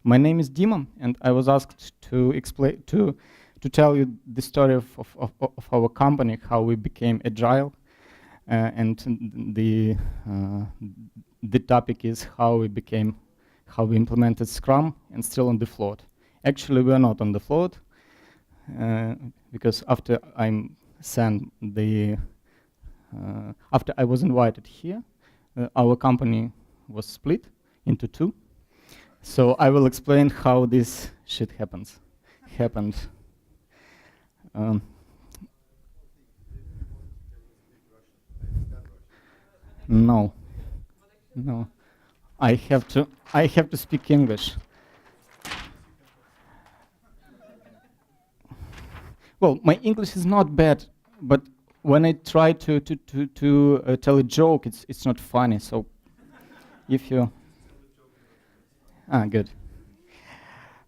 My name is Dima, and I was asked to explain to tell you the story of our company, how we became agile, and the topic is how we implemented Scrum and still on the float. Actually, we are not on the float because after after I was invited here, our company was split into two. So I will explain how this shit happened. No. I have to speak English. Well, my English is not bad, but when I try to tell a joke, it's not funny. So if you good.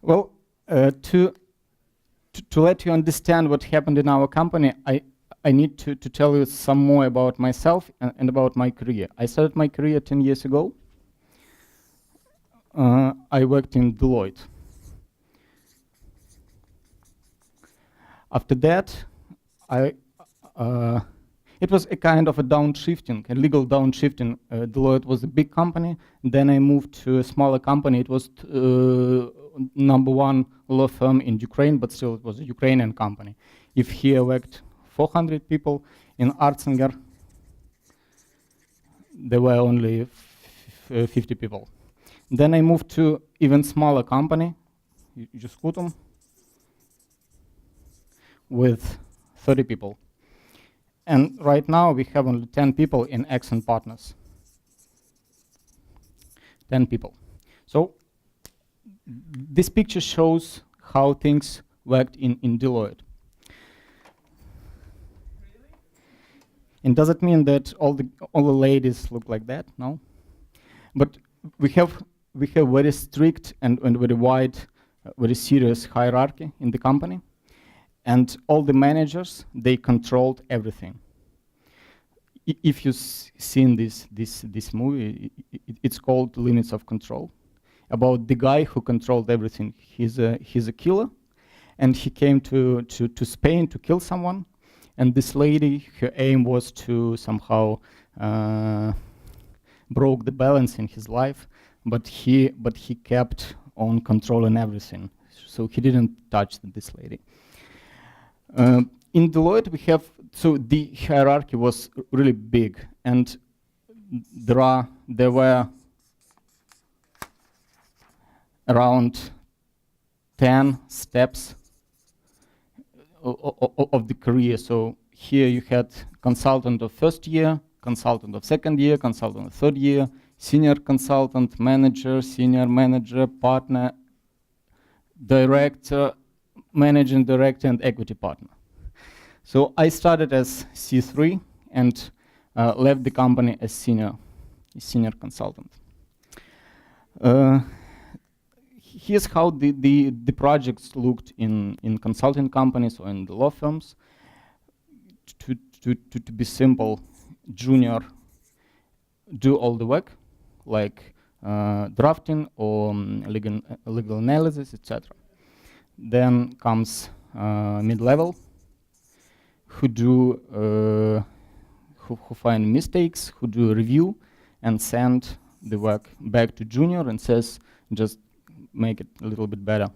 Well, to let you understand what happened in our company, I need to tell you some more about myself and about my career. I started my career 10 years ago. I worked in Deloitte. After that, it was a kind of a downshifting, a legal downshifting. Deloitte was a big company. Then I moved to a smaller company. It was #1 law firm in Ukraine, but still it was a Ukrainian company. If here worked 400 people, in Artsinger, there were only 50 people. Then I moved to even smaller company, Juskutum, with 30 people. And right now we have only 10 people in Accent Partners. 10 people. So this picture shows how things worked in Deloitte. And does it mean that all the ladies look like that? No. But we have very strict and very wide, very serious hierarchy in the company. And all the managers, they controlled everything. If you've seen this movie, it's called Limits of Control, about the guy who controlled everything. He's a killer, and he came to Spain to kill someone. And this lady, her aim was to somehow broke the balance in his life, but he kept on controlling everything. So he didn't touch this lady. In Deloitte, so the hierarchy was really big, and there were around 10 steps of the career. So here you had consultant of first year, consultant of second year, consultant of third year, senior consultant, manager, senior manager, partner, director, managing director, and equity partner. So I started as C3 and left the company as senior consultant. Here's how the projects looked in consulting companies or in the law firms. To be simple, junior do all the work, like drafting or legal analysis, etc. Then comes mid-level, who find mistakes, who do a review, and send the work back to junior and says, just make it a little bit better.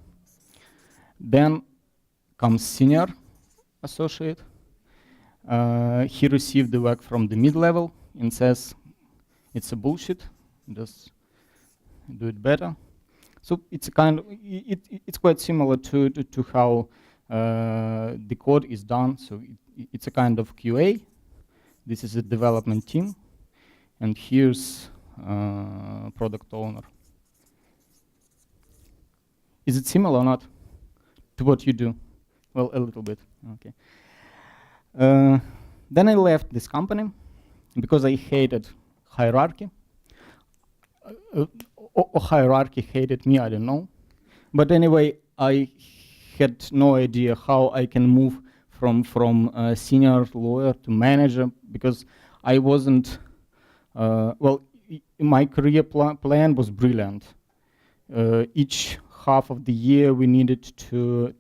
Then comes senior associate. He received the work from the mid-level and says, it's a bullshit, just do it better. So it's it's quite similar to how the code is done. So it's a kind of QA. This is a development team, and here's product owner. Is it similar or not to what you do? Well, a little bit. Okay. Then I left this company because I hated hierarchy. Or hierarchy hated me, I don't know. But anyway, I had no idea how I can move from a senior lawyer to manager, because I wasn't, well, my career plan was brilliant. Each half of the year, we needed to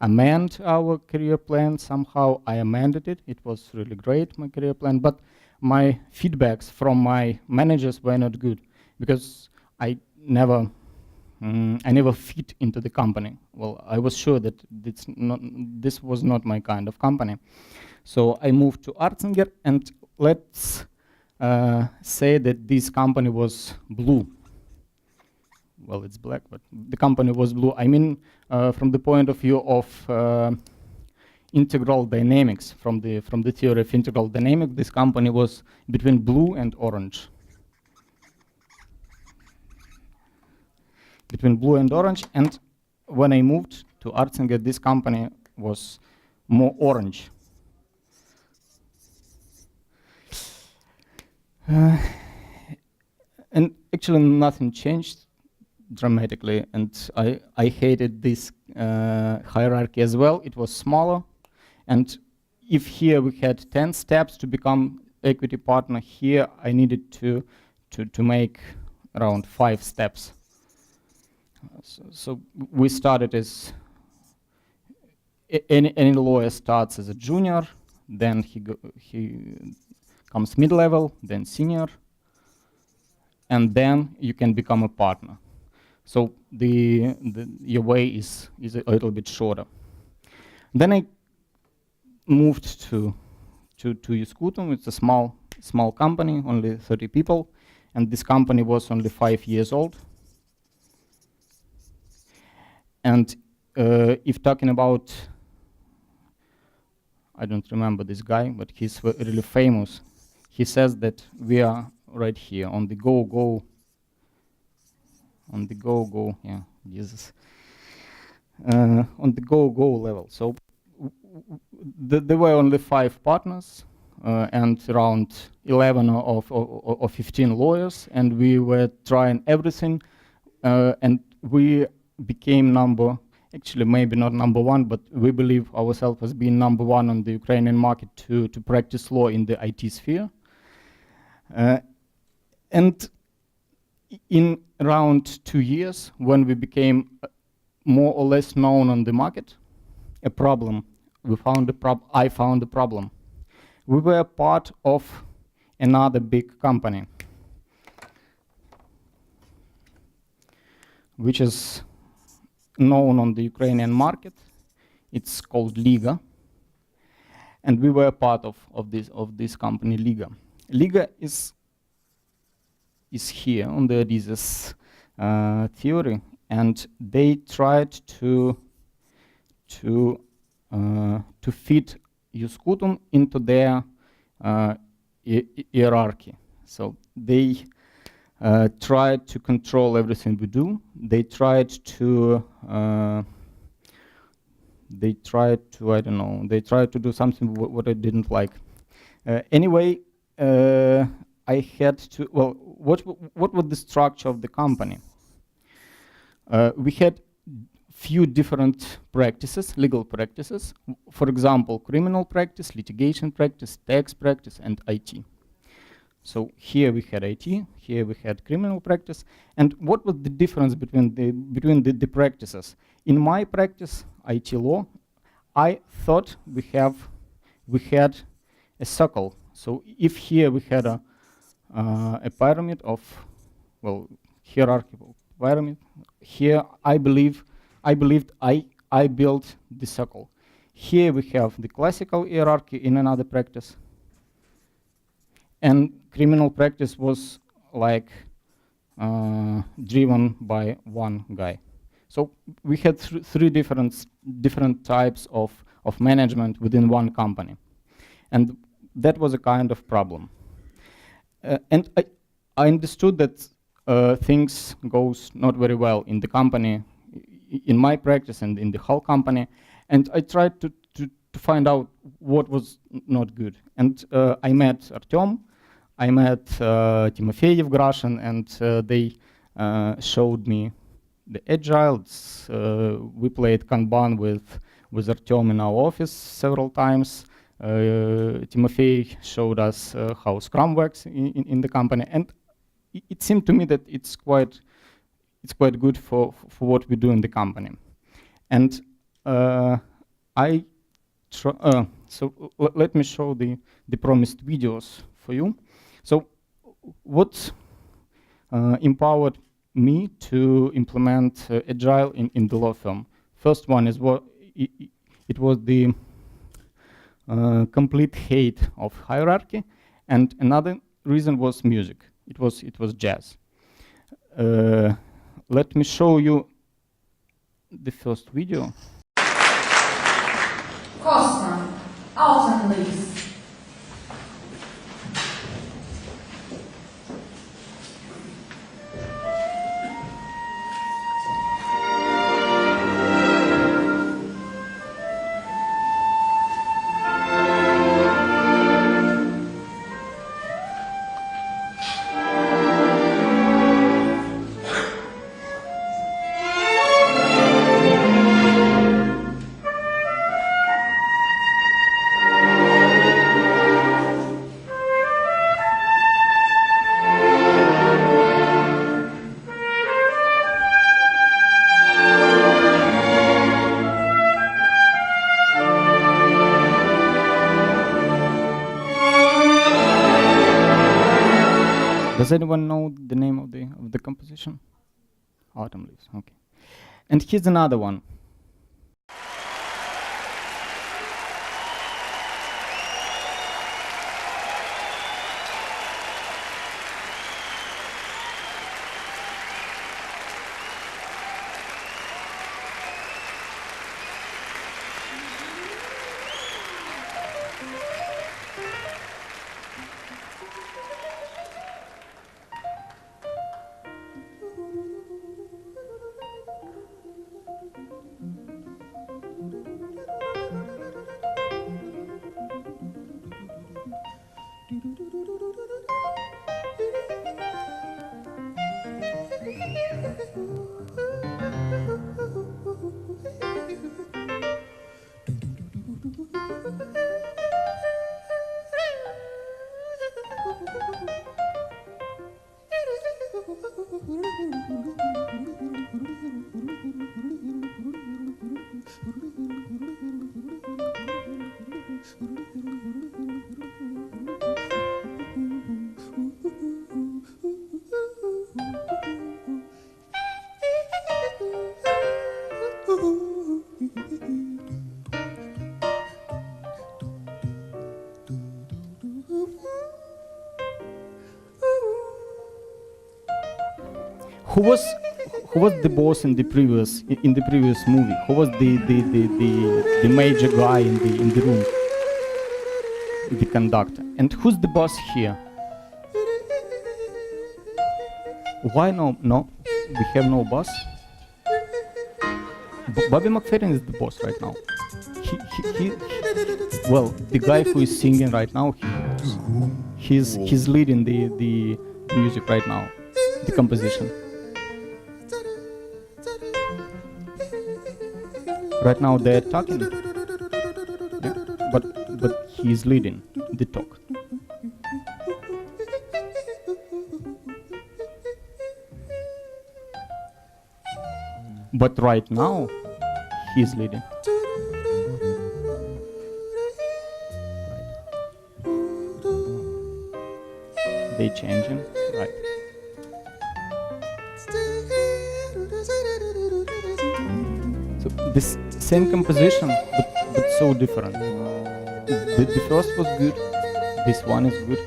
amend our career plan. Somehow I amended it. It was really great, my career plan, but my feedbacks from my managers were not good because I never fit into the company. Well, I was sure that this was not my kind of company. So I moved to Arzinger, and let's say that this company was blue. Well, it's black, but the company was blue. I mean, from the point of view of integral dynamics, from the theory of integral dynamics, this company was between blue and orange. Between blue and orange, and when I moved to Arzinger, this company was more orange. And actually nothing changed dramatically, and I hated this hierarchy as well. It was smaller, and if here we had 10 steps to become equity partner, here I needed to make around 5 steps. So we started as any lawyer starts as a junior, then he comes mid-level, then senior, and then you can become a partner. So your way is a little bit shorter. Then I moved to Skutum. It's a small company, only 30 people, and this company was only 5 years old. And if talking about, I don't remember this guy, but he's really famous. He says that we are right here on the go, yeah, Jesus. On the go level. So there were only 5 partners and around 11 or 15 lawyers, and we were trying everything, and we became actually maybe not number 1, but we believe ourselves as being number 1 on the Ukrainian market to practice law in the IT sphere. And in around 2 years, when we became more or less known on the market, I found a problem. We were part of another big company, which is known on the Ukrainian market. It's called Liga, and we were part of this company, Liga. Liga is here on the Adizes theory, and they tried to fit Skutum into their hierarchy. So they tried to control everything we do. They tried to do something what I didn't like. Anyway, I had to, well, what was the structure of the company? We had few different practices, legal practices. For example, criminal practice, litigation practice, tax practice, and IT. So here we had IT, here we had criminal practice. And what was the difference between the practices? In my practice, IT law, I thought we had a circle. So if here we had a pyramid of, well, hierarchical pyramid, here I believed I built the circle. Here we have the classical hierarchy in another practice, and criminal practice was like driven by one guy. So we had three different types of management within one company, and that was a kind of problem. And I understood that things goes not very well in the company, in my practice and in the whole company, and I tried to find out what was not good. And I met Artem, I met Timofey Yevgrashin, and they showed me the agile. We played Kanban with Artem in our office several times. Timofey showed us how SCRUM works in the company, and it seemed to me that it's quite it's quite good for what we do in the company. And let me show the promised videos for you. So what empowered me to implement agile in the law firm? First one is it was the complete hate of hierarchy, and another reason was music. It was jazz. Let me show you the first video. Custom, autumn leaves. Does anyone know the name of the composition? Autumn Leaves, okay. And here's another one. Who was the boss in the previous movie? Who was the major guy in the room? The conductor. And who's the boss here? Why no? We have no boss. Bobby McFerrin is the boss right now. Well, the guy who is singing right now, he's leading the music right now, the composition. Right now they're talking, yeah, but he's leading the talk. But right now he's leading. They changing, right? So this same composition, but so different. The first was good, this one is good,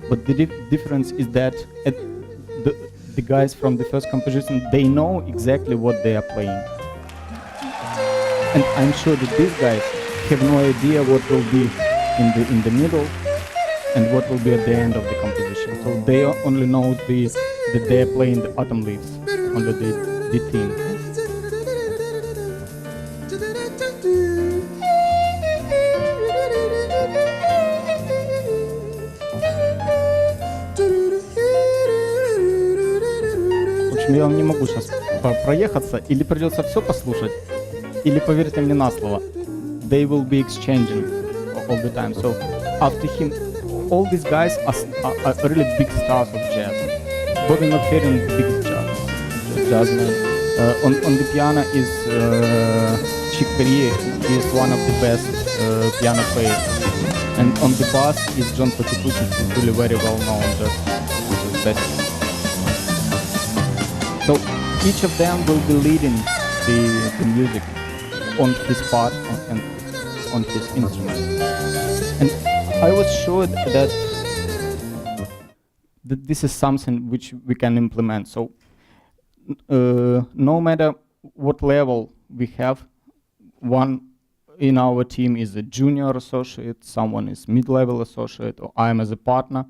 but the difference is that the guys from the first composition, they know exactly what they are playing. And I'm sure that these guys have no idea what will be in the middle and what will be at the end of the composition. So they only know that they are playing the autumn leaves, only the theme. Я вам не могу сейчас проехаться, или придется все послушать, или поверьте мне на слово. They will be exchanging all the time. So after him, all these guys are really big stars of jazz. Bobby McFerrin, the biggest jazz. Jasmine. On the piano is Chick Corea. He is one of the best piano players. And on the bass is John Patikuti, who's really very well known, just best. So each of them will be leading the music on his part and on his instrument. And I was sure that this is something which we can implement. So no matter what level we have, one in our team is a junior associate, someone is mid-level associate, or I am as a partner.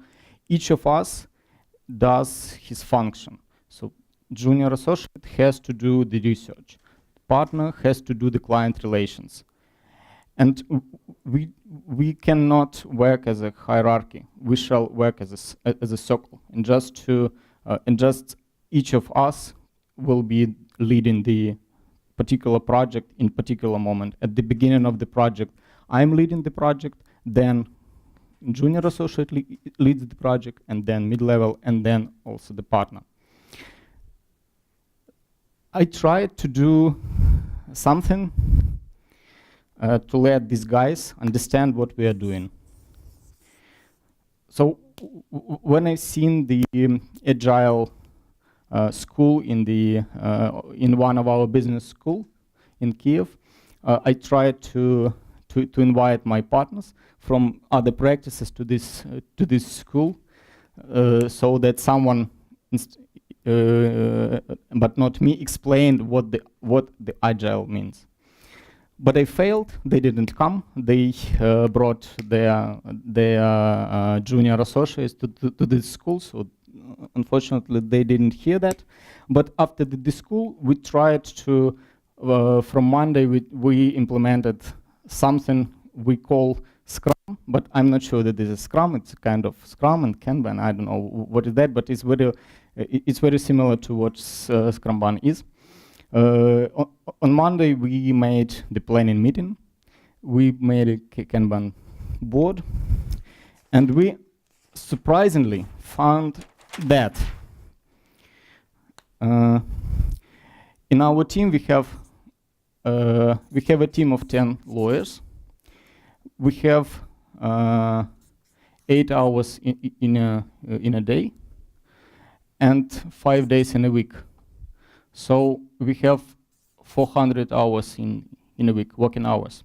Each of us does his function. So junior associate has to do the research. Partner has to do the client relations. And we cannot work as a hierarchy. We shall work as a circle. And just each of us will be leading the particular project in particular moment. At the beginning of the project, I'm leading the project, then junior associate leads the project, and then mid-level, and then also the partner. I tried to do something to let these guys understand what we are doing. So when I seen the agile school in one of our business school in Kiev, I tried to invite my partners from other practices to this school, so that someone, but not me, explained what the agile means. But I failed. They didn't come. They brought their junior associates to this school, so unfortunately they didn't hear that. But after the school, we tried to, from Monday, we implemented something we call SCRUM, but I'm not sure that this is SCRUM. It's a kind of SCRUM and Kanban. I don't know what is that, but it's very similar to what Scrumban is. On Monday, we made the planning meeting. We made a Kanban board, and we surprisingly found that in our team we have a team of 10 lawyers. We have 8 hours in a day and 5 days in a week. So we have 400 hours in a week, working hours.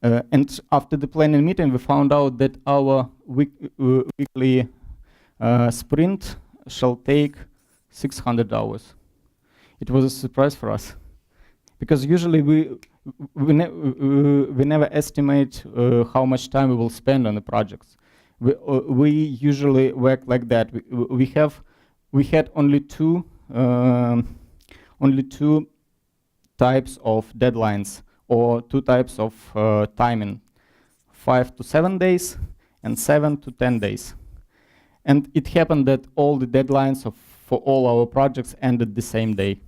And after the planning meeting, we found out that our weekly sprint shall take 600 hours. It was a surprise for us, because usually we never estimate how much time we will spend on the projects. We usually work like that. We had only two types of deadlines, or two types of timing: 5 to 7 days and 7 to 10 days. And it happened that all the deadlines for all our projects ended the same day.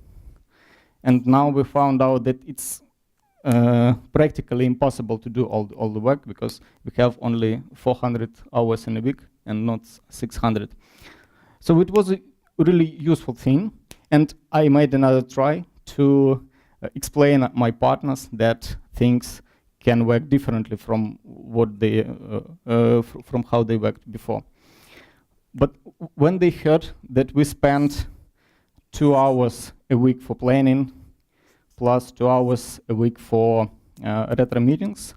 And now we found out that it's practically impossible to do all the work, because we have only 400 hours in a week and not 600. So it was a really useful thing. And I made another try to explain my partners that things can work differently from what they from how they worked before. But when they heard that we spent 2 hours a week for planning, plus 2 hours a week for retro meetings,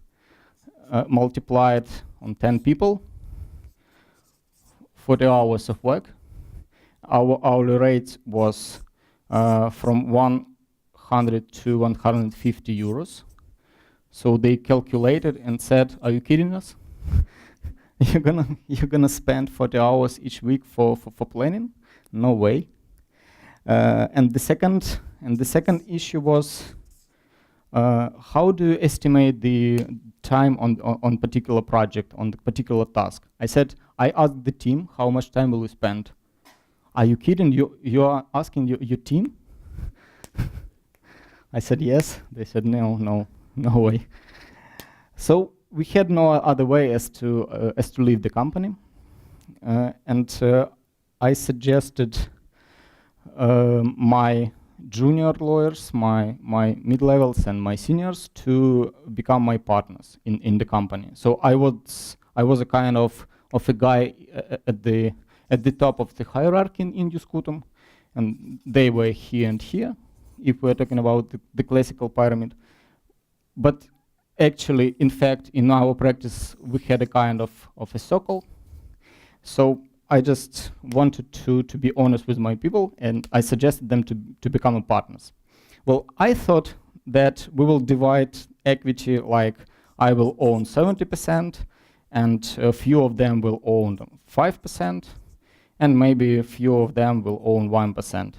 multiplied on 10 people, 40 hours of work, our hourly rate was from 100 to 150 euros. So they calculated and said, "Are you kidding us? You're gonna spend 40 hours each week for planning? No way." And the second issue was, how do you estimate the time on particular project, on the particular task? I said, I asked the team, how much time will you spend? Are you kidding? You are asking your team? I said yes. They said no way. So we had no other way as to leave the company, and I suggested my junior lawyers, my mid-levels and my seniors to become my partners in the company. So I was a kind of a guy at the top of the hierarchy in Juskutum, and they were here and here, if we're talking about the classical pyramid. But actually, in fact, in our practice, we had a kind of a circle. So I just wanted to be honest with my people, and I suggested them to become partners. Well, I thought that we will divide equity like I will own 70%, and a few of them will own 5%, and maybe a few of them will own 1%.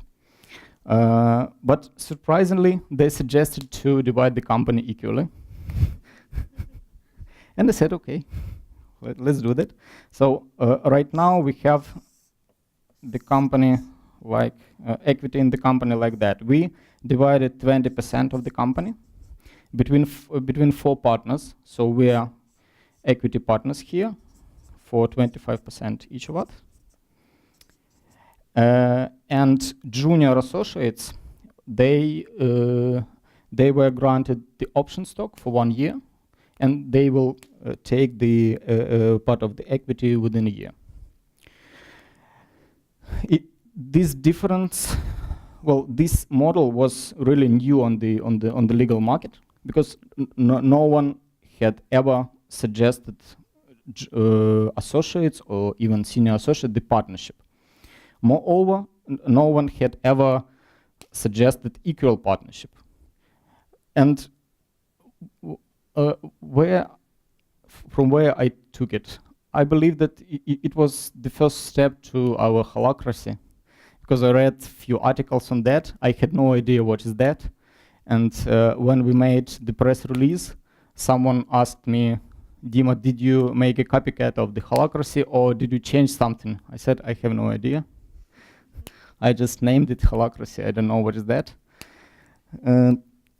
But surprisingly, they suggested to divide the company equally. And I said, okay, let's do that. So right now we have the company like equity in the company like that. We divided 20% of the company between 4 partners. So we are equity partners here for 25% each of us. And junior associates, they were granted the option stock for 1 year, and they will take the part of the equity within a year. This difference, well, this model was really new on the legal market, because no one had ever suggested associates or even senior associate the partnership. Moreover, no one had ever suggested equal partnership. And from where I took it, I believe that it was the first step to our holacracy, because I read a few articles on that. I had no idea what is that. And when we made the press release, someone asked me, Dima, did you make a copycat of the holacracy, or did you change something? I said, I have no idea. I just named it holacracy. I don't know what is that.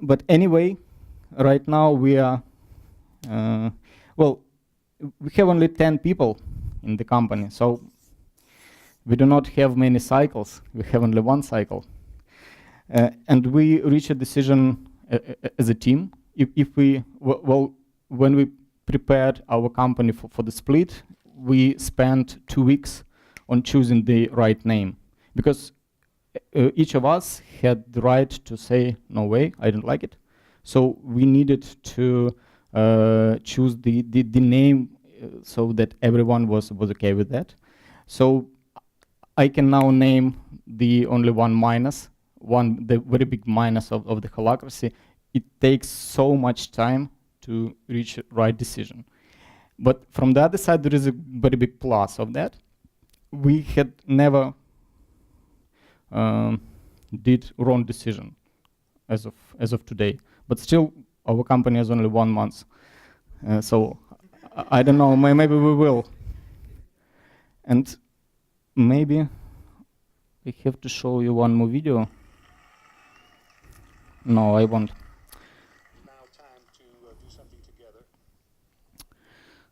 But anyway, right now we are, well, we have only 10 people in the company, so we do not have many cycles. We have only 1 cycle. And we reach a decision as a team. If we, well, when we prepared our company for the split, we spent 2 weeks on choosing the right name, because each of us had the right to say, no way, I don't like it. So we needed to choose the name so that everyone was okay with that. So I can now name the only the very big minus of the holacracy. It takes so much time to reach a right decision. But from the other side, there is a very big plus of that. We had never did wrong decision as of today. But still, our company has only 1 month. So I don't know, maybe we will. And maybe I have to show you one more video. No, I won't. Now time to do something together.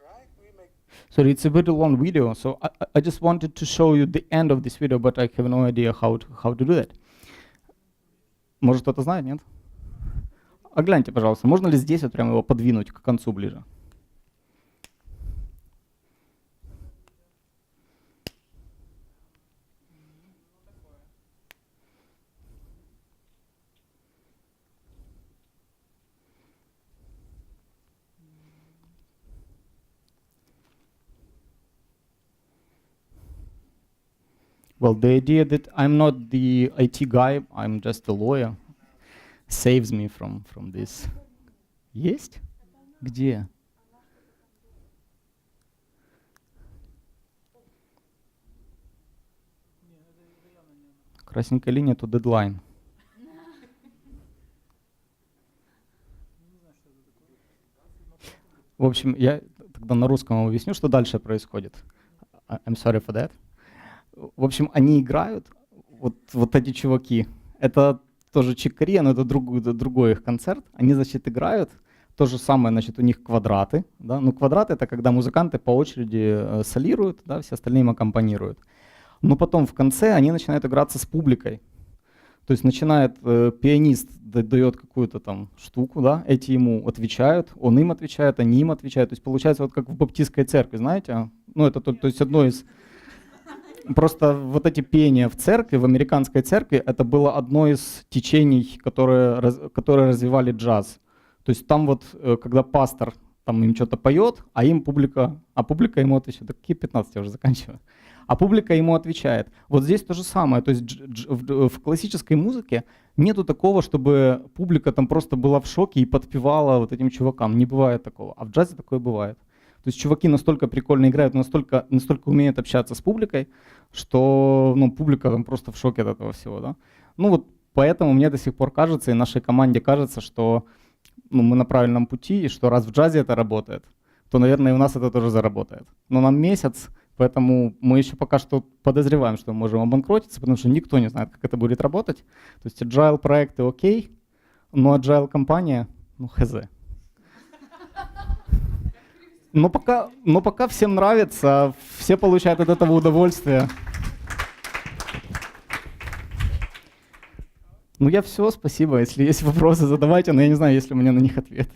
Right? Sorry, it's a very long video, so I just wanted to show you the end of this video, but I have no idea how to do that. Может, кто-то знает, нет? А гляньте, пожалуйста, можно ли здесь вот прямо его подвинуть к концу ближе? Well, the idea that I'm not the IT guy, I'm just a lawyer, saves me from this. Есть? Где? Красненькая линия to deadline. В общем, я тогда на русском объясню, что дальше происходит. I'm sorry for that. В общем, они играют, вот эти чуваки. Это тоже чикари, но это другой их концерт. Они, значит, играют. То же самое, значит, у них квадраты. Да? Ну, квадраты — это когда музыканты по очереди солируют, да, все остальные им аккомпанируют. Но потом в конце они начинают играться с публикой. То есть начинает пианист дает какую-то там штуку, да, эти ему отвечают, он им отвечает, они им отвечают. То есть получается вот как в баптистской церкви, знаете? Ну это то есть одно из... Просто вот эти пения в церкви, в американской церкви, это было одно из течений, которые развивали джаз. То есть там вот, когда пастор там им что-то поет, а им публика ему отвечает. Да какие 15, я уже заканчиваю. А публика ему отвечает. Вот здесь то же самое. То есть в классической музыке нету такого, чтобы публика там просто была в шоке и подпевала вот этим чувакам. Не бывает такого. А в джазе такое бывает. То есть чуваки настолько прикольно играют, настолько умеют общаться с публикой, что публика там просто в шоке от этого всего. Да? Ну вот поэтому мне до сих пор кажется, и нашей команде кажется, что мы на правильном пути, и что раз в джазе это работает, то, наверное, и у нас это тоже заработает. Но нам месяц, поэтому мы еще пока что подозреваем, что мы можем обанкротиться, потому что никто не знает, как это будет работать. То есть agile проекты окей, но agile компания, хз. Но пока всем нравится, все получают от этого удовольствие. Я все, спасибо. Если есть вопросы, задавайте, но я не знаю, есть ли у меня на них ответ.